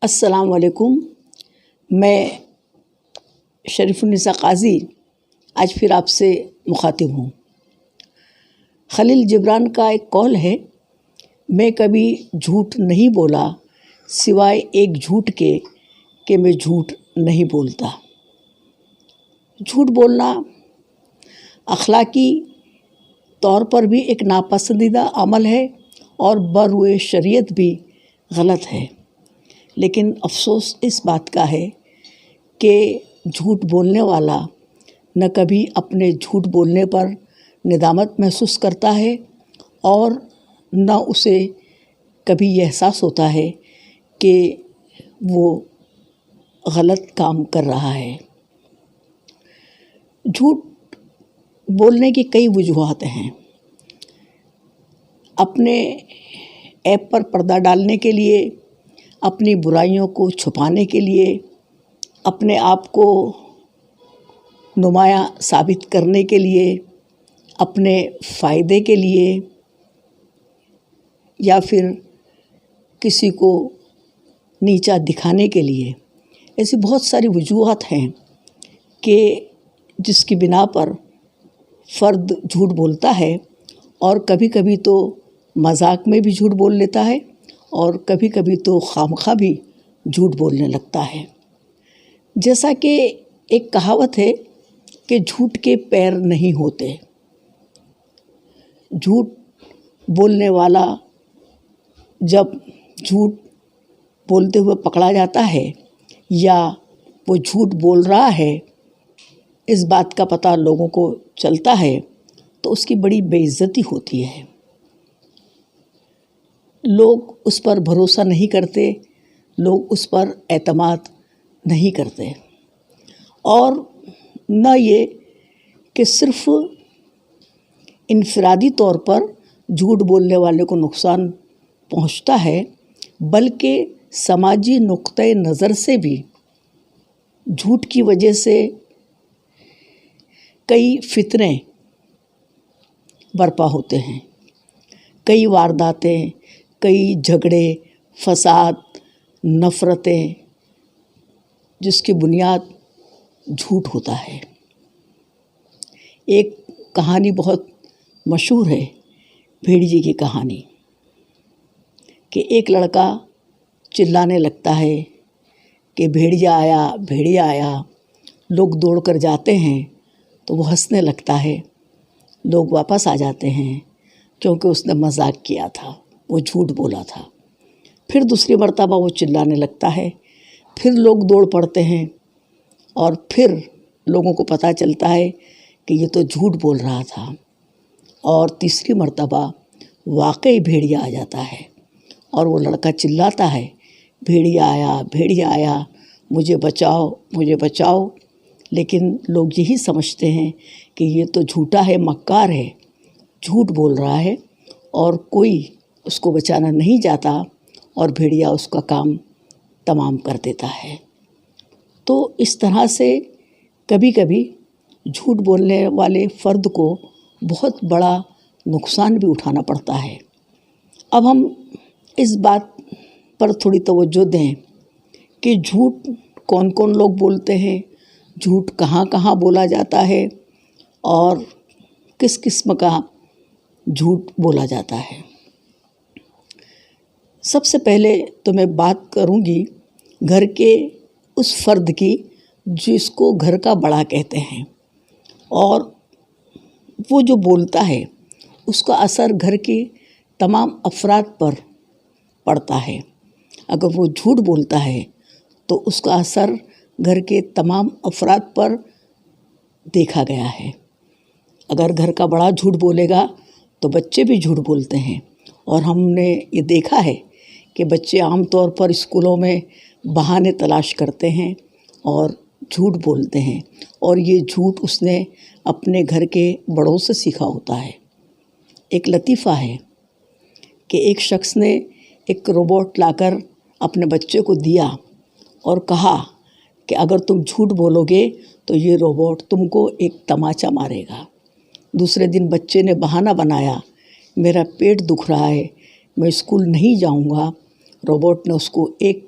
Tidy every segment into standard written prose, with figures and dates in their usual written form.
السلام علیکم. میں شریف النساء قاضی آج پھر آپ سے مخاطب ہوں. خلیل جبران کا ایک قول ہے، میں کبھی جھوٹ نہیں بولا سوائے ایک جھوٹ کے کہ میں جھوٹ نہیں بولتا. جھوٹ بولنا اخلاقی طور پر بھی ایک ناپسندیدہ عمل ہے اور بروئے شریعت بھی غلط ہے. لیکن افسوس اس بات کا ہے کہ جھوٹ بولنے والا نہ کبھی اپنے جھوٹ بولنے پر ندامت محسوس کرتا ہے اور نہ اسے کبھی یہ احساس ہوتا ہے کہ وہ غلط کام کر رہا ہے. جھوٹ بولنے کی کئی وجوہات ہیں. اپنے عیب پر پردہ ڈالنے کے لیے، اپنی برائیوں کو چھپانے کے لیے، اپنے آپ کو نمایاں ثابت کرنے کے لیے، اپنے فائدے کے لیے، یا پھر کسی کو نیچا دکھانے کے لیے. ایسی بہت ساری وجوہات ہیں کہ جس کی بنا پر فرد جھوٹ بولتا ہے، اور کبھی کبھی تو مذاق میں بھی جھوٹ بول لیتا ہے اور کبھی کبھی تو خواہ بھی جھوٹ بولنے لگتا ہے. جیسا کہ ایک کہاوت ہے کہ جھوٹ کے پیر نہیں ہوتے. جھوٹ بولنے والا جب جھوٹ بولتے ہوئے پکڑا جاتا ہے یا وہ جھوٹ بول رہا ہے، اس بات کا پتہ لوگوں کو چلتا ہے تو اس کی بڑی بے عزتی ہوتی ہے. لوگ اس پر بھروسہ نہیں کرتے، لوگ اس پر اعتماد نہیں کرتے. اور نہ یہ کہ صرف انفرادی طور پر جھوٹ بولنے والے کو نقصان پہنچتا ہے، بلکہ سماجی نقطۂ نظر سے بھی جھوٹ کی وجہ سے کئی فتنے برپا ہوتے ہیں. کئی وارداتیں، کئی جھگڑے، فساد، نفرتیں، جس کی بنیاد جھوٹ ہوتا ہے. ایک کہانی بہت مشہور ہے، بھیڑیے کی کہانی، کہ ایک لڑکا چلانے لگتا ہے کہ بھیڑیا آیا، بھیڑیا آیا. لوگ دوڑ کر جاتے ہیں تو وہ ہنسنے لگتا ہے. لوگ واپس آ جاتے ہیں کیونکہ اس نے مذاق کیا تھا، وہ جھوٹ بولا تھا. پھر دوسری مرتبہ وہ چلانے لگتا ہے، پھر لوگ دوڑ پڑتے ہیں اور پھر لوگوں کو پتہ چلتا ہے کہ یہ تو جھوٹ بول رہا تھا. اور تیسری مرتبہ واقعی بھیڑیا آ جاتا ہے اور وہ لڑکا چلاتا ہے، بھیڑیا آیا، بھیڑیا آیا، مجھے بچاؤ، مجھے بچاؤ. لیکن لوگ یہی سمجھتے ہیں کہ یہ تو جھوٹا ہے، مکار ہے، جھوٹ بول رہا ہے، اور کوئی اس کو بچانا نہیں جاتا اور بھیڑیا اس کا کام تمام کر دیتا ہے. تو اس طرح سے کبھی کبھی جھوٹ بولنے والے فرد کو بہت بڑا نقصان بھی اٹھانا پڑتا ہے. اب ہم اس بات پر تھوڑی توجہ دیں کہ جھوٹ کون کون لوگ بولتے ہیں، جھوٹ کہاں کہاں بولا جاتا ہے، اور کس قسم کا جھوٹ بولا جاتا ہے. سب سے پہلے تو میں بات کروں گی گھر کے اس فرد کی جس کو گھر کا بڑا کہتے ہیں، اور وہ جو بولتا ہے اس کا اثر گھر کے تمام افراد پر پڑتا ہے. اگر وہ جھوٹ بولتا ہے تو اس کا اثر گھر کے تمام افراد پر دیکھا گیا ہے. اگر گھر کا بڑا جھوٹ بولے گا تو بچے بھی جھوٹ بولتے ہیں، اور ہم نے یہ دیکھا ہے کہ بچے عام طور پر اسکولوں میں بہانے تلاش کرتے ہیں اور جھوٹ بولتے ہیں، اور یہ جھوٹ اس نے اپنے گھر کے بڑوں سے سیکھا ہوتا ہے. ایک لطیفہ ہے کہ ایک شخص نے ایک روبوٹ لا کر اپنے بچے کو دیا اور کہا کہ اگر تم جھوٹ بولو گے تو یہ روبوٹ تم کو ایک تماچا مارے گا. دوسرے دن بچے نے بہانہ بنایا، میرا پیٹ دکھ رہا ہے، میں اسکول نہیں جاؤں گا. روبوٹ نے اس کو ایک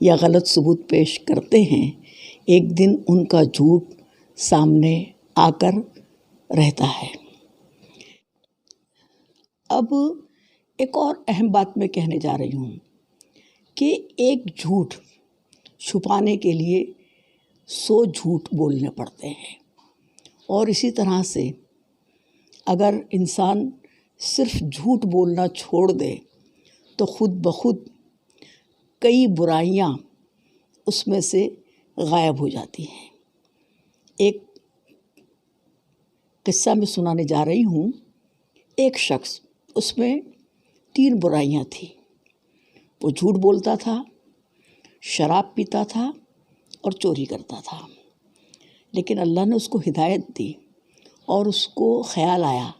یا غلط ثبوت پیش کرتے ہیں، ایک دن ان کا جھوٹ سامنے آ کر رہتا ہے۔ اب ایک اور اہم بات میں کہنے جا رہی ہوں کہ ایک جھوٹ چھپانے کے لیے 100 جھوٹ بولنے پڑتے ہیں، اور اسی طرح سے اگر انسان صرف جھوٹ بولنا چھوڑ دے تو خود بخود کئی برائیاں اس میں سے غائب ہو جاتی ہیں۔ ایک قصہ میں سنانے جا رہی ہوں۔ ایک شخص، اس میں 3 برائیاں تھیں۔ وہ جھوٹ بولتا تھا، شراب پیتا تھا اور چوری کرتا تھا۔ لیکن اللہ نے اس کو ہدایت دی اور اس کو خیال آیا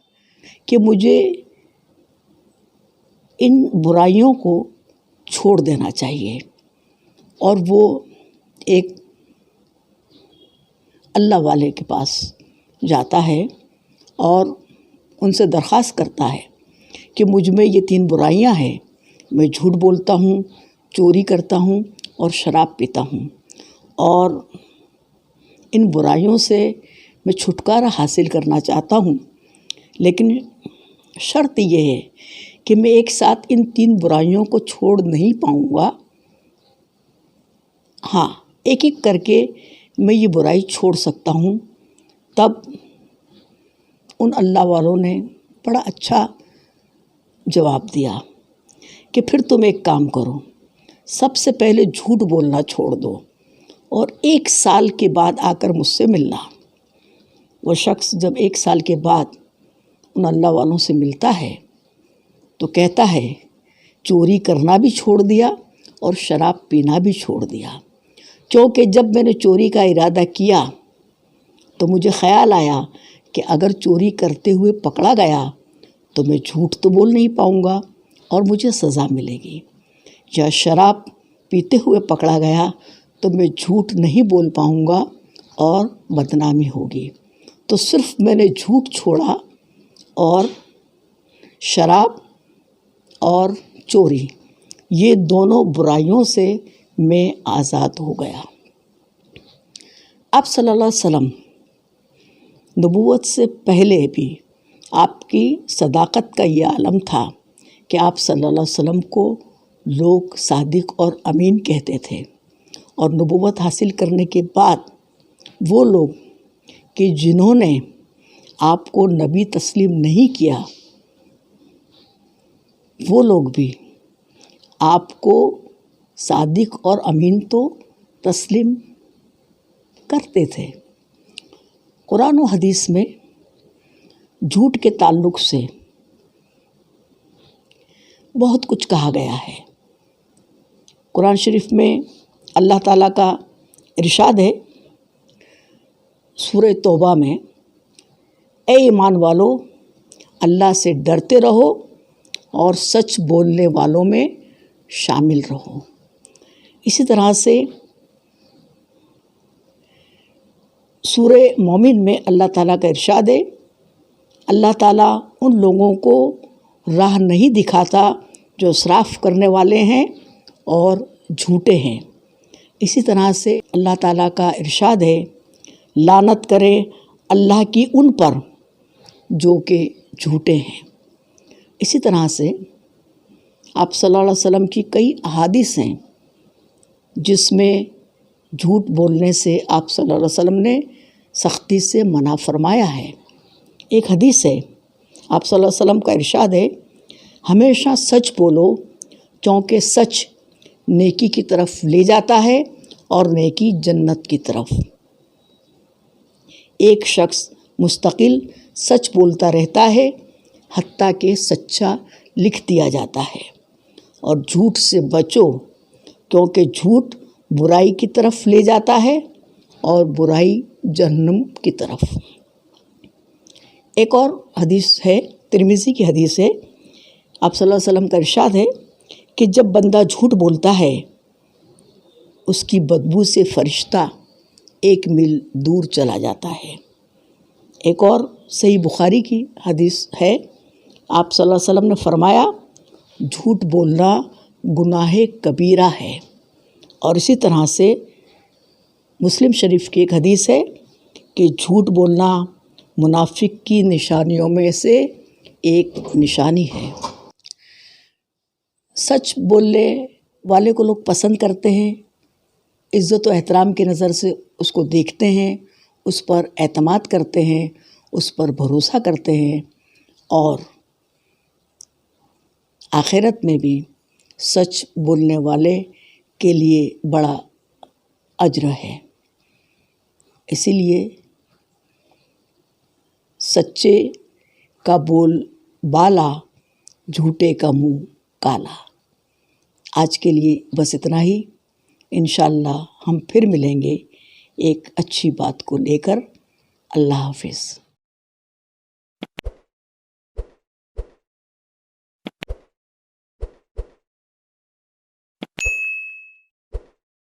کہ مجھے ان برائیوں کو چھوڑ دینا چاہیے، اور وہ ایک اللہ والے کے پاس جاتا ہے اور ان سے درخواست کرتا ہے کہ مجھ میں یہ 3 برائیاں ہیں، میں جھوٹ بولتا ہوں، چوری کرتا ہوں اور شراب پیتا ہوں، اور ان برائیوں سے میں چھٹکارا حاصل کرنا چاہتا ہوں، لیکن شرط یہ ہے کہ میں ایک ساتھ ان 3 برائیوں کو چھوڑ نہیں پاؤں گا۔ ہاں، ایک ایک کر کے میں یہ برائی چھوڑ سکتا ہوں۔ تب ان اللہ والوں نے بڑا اچھا جواب دیا کہ پھر تم ایک کام کرو، سب سے پہلے جھوٹ بولنا چھوڑ دو اور 1 سال کے بعد آ کر مجھ سے ملنا۔ وہ شخص جب 1 سال کے بعد ان اللہ والوں سے ملتا ہے تو کہتا ہے چوری کرنا بھی چھوڑ دیا اور شراب پینا بھی چھوڑ دیا، کیونکہ جب میں نے چوری کا ارادہ کیا تو مجھے خیال آیا کہ اگر چوری کرتے ہوئے پکڑا گیا تو میں جھوٹ تو بول نہیں پاؤں گا اور مجھے سزا ملے گی، یا شراب پیتے ہوئے پکڑا گیا تو میں جھوٹ نہیں بول پاؤں گا اور بدنامی ہوگی۔ تو صرف میں نے جھوٹ چھوڑا اور شراب اور چوری، یہ دونوں برائیوں سے میں آزاد ہو گیا۔ آپ صلی اللہ علیہ وسلم نبوت سے پہلے بھی آپ کی صداقت کا یہ عالم تھا کہ آپ صلی اللہ علیہ وسلم کو لوگ صادق اور امین کہتے تھے، اور نبوت حاصل کرنے کے بعد وہ لوگ کہ جنہوں نے آپ کو نبی تسلیم نہیں کیا، وہ لوگ بھی آپ کو صادق اور امین تو تسلیم کرتے تھے۔ قرآن و حدیث میں جھوٹ کے تعلق سے بہت کچھ کہا گیا ہے۔ قرآن شریف میں اللہ تعالیٰ کا ارشاد ہے سورہ توبہ میں، اے ایمان والو، اللہ سے ڈرتے رہو اور سچ بولنے والوں میں شامل رہو۔ اسی طرح سے سورہ مومن میں اللہ تعالیٰ کا ارشاد ہے، اللہ تعالیٰ ان لوگوں کو راہ نہیں دکھاتا جو اسراف کرنے والے ہیں اور جھوٹے ہیں۔ اسی طرح سے اللہ تعالیٰ کا ارشاد ہے، لعنت کرے اللہ کی ان پر جو کہ جھوٹے ہیں۔ اسی طرح سے آپ صلی اللہ علیہ وسلم کی کئی احادیث ہیں جس میں جھوٹ بولنے سے آپ صلی اللہ علیہ وسلم نے سختی سے منع فرمایا ہے۔ ایک حدیث ہے، آپ صلی اللہ علیہ وسلم کا ارشاد ہے، ہمیشہ سچ بولو کیونکہ سچ نیکی کی طرف لے جاتا ہے اور نیکی جنت کی طرف۔ ایک شخص مستقل سچ بولتا رہتا ہے حتیٰ کہ سچا لکھ دیا جاتا ہے، اور جھوٹ سے بچو کیونکہ جھوٹ برائی کی طرف لے جاتا ہے اور برائی جہنم کی طرف۔ ایک اور حدیث ہے، ترمذی کی حدیث ہے، آپ صلی اللہ علیہ وسلم کا ارشاد ہے کہ جب بندہ جھوٹ بولتا ہے اس کی بدبو سے فرشتہ 1 میل دور چلا جاتا ہے۔ ایک اور صحیح بخاری کی حدیث ہے، آپ صلی اللہ علیہ وسلم نے فرمایا، جھوٹ بولنا گناہ کبیرہ ہے اور اسی طرح سے مسلم شریف کی ایک حدیث ہے کہ جھوٹ بولنا منافق کی نشانیوں میں سے ایک نشانی ہے۔ سچ بولنے والے کو لوگ پسند کرتے ہیں، عزت و احترام کی نظر سے اس کو دیکھتے ہیں، اس پر اعتماد کرتے ہیں، اس پر بھروسہ کرتے ہیں، اور آخرت میں بھی سچ بولنے والے کے لیے بڑا اجر ہے۔ اسی لیے سچے کا بول بالا، جھوٹے کا منہ کالا۔ آج کے لیے بس اتنا ہی، انشاءاللہ ہم پھر ملیں گے ایک اچھی بات کو لے کر۔ اللہ حافظ۔